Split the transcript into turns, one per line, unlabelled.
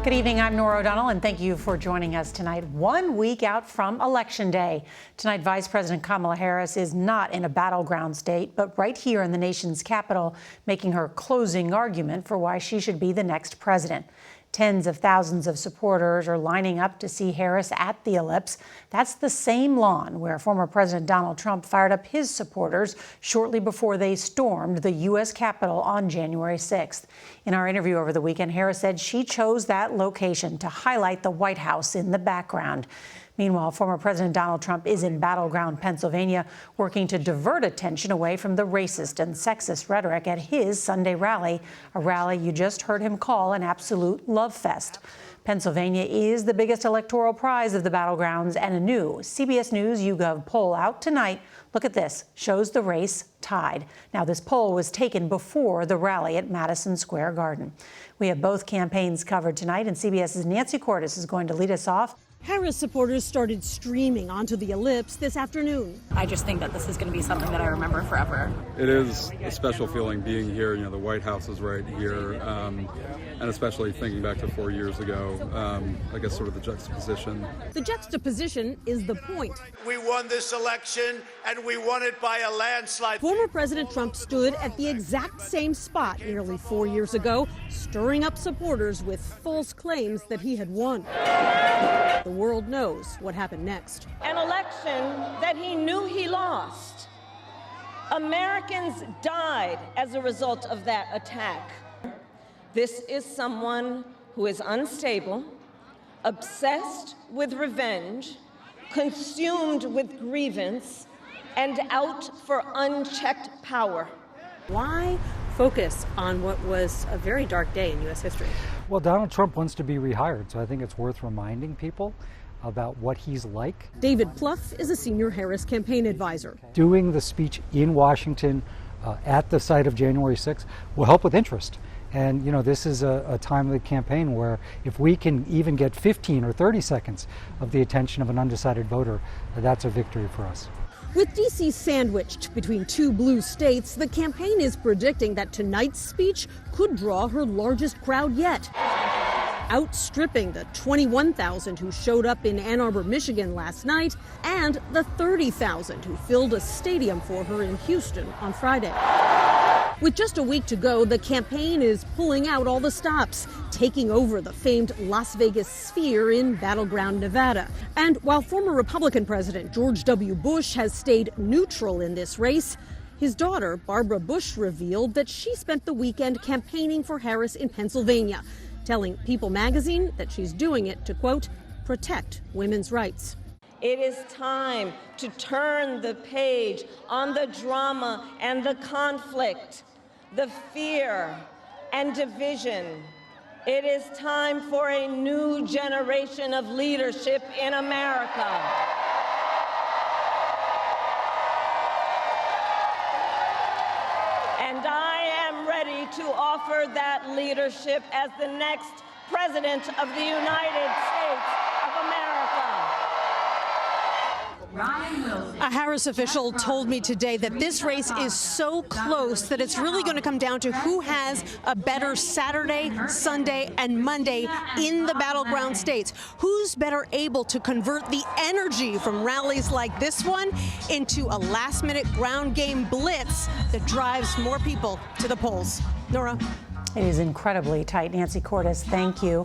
Good evening, I'm Norah O'Donnell, and thank you for joining us tonight, 1 week out from Election Day. Tonight, Vice President Kamala Harris is not in a battleground state, but right here in the nation's capital, making her closing argument for why she should be the next president. Tens of thousands of supporters are lining up to see Harris at the Ellipse. That's the same lawn where former President Donald Trump fired up his supporters shortly before they stormed the U.S. Capitol on January 6th. In our interview over the weekend, Harris said she chose that location to highlight the White House in the background. Meanwhile, former President Donald Trump is in battleground Pennsylvania, working to divert attention away from the racist and sexist rhetoric at his Sunday rally, a rally you just heard him call an absolute love fest. Pennsylvania is the biggest electoral prize of the battlegrounds, and a new CBS News YouGov poll out tonight, look at this, shows the race tied. Now, this poll was taken before the rally at Madison Square Garden. We have both campaigns covered tonight, and CBS's Nancy Cordes is going to lead us off.
Harris supporters started streaming onto the Ellipse this afternoon.
I just think that this is going to be something that I remember forever.
It is a special feeling being here. You know, the White House is right here, and especially thinking back to 4 years ago, I guess sort of the juxtaposition.
The juxtaposition is the point.
We won this election, and we won it by a landslide.
Former President Trump stood at the exact same spot nearly 4 years ago, stirring up supporters with false claims that he had won. The world knows what happened next.
An election that he knew he lost. Americans died as a result of that attack. This is someone who is unstable, obsessed with revenge, consumed with grievance, and out for unchecked power.
Why focus on what was a very dark day in U.S. history?
Well, Donald Trump wants to be rehired, so I think it's worth reminding people about what he's like.
David Plouffe is a senior Harris campaign advisor.
Doing the speech in Washington at the site of January 6th will help with interest. And, you know, this is a time of the campaign where if we can even get 15 or 30 seconds of the attention of an undecided voter, that's a victory for us.
With D.C. sandwiched between two blue states, the campaign is predicting that tonight's speech could draw her largest crowd yet, outstripping the 21,000 who showed up in Ann Arbor, Michigan last night, and the 30,000 who filled a stadium for her in Houston on Friday. With just a week to go, the campaign is pulling out all the stops, taking over the famed Las Vegas Sphere in battleground Nevada. And while former Republican President George W. Bush has stayed neutral in this race, his daughter, Barbara Bush, revealed that she spent the weekend campaigning for Harris in Pennsylvania, telling People magazine that she's doing it to, quote, protect women's rights.
It is time to turn the page on the drama and the conflict, the fear and division. It is time for a new generation of leadership in America. And I am ready to offer that leadership as the next President of the United States of America.
A Harris official told me today that this race is so close that it's really going to come down to who has a better Saturday, Sunday, and Monday in the battleground states. Who's better able to convert the energy from rallies like this one into a last-minute ground game blitz that drives more people to the polls. Norah?
It is incredibly tight. Nancy Cordes, thank you.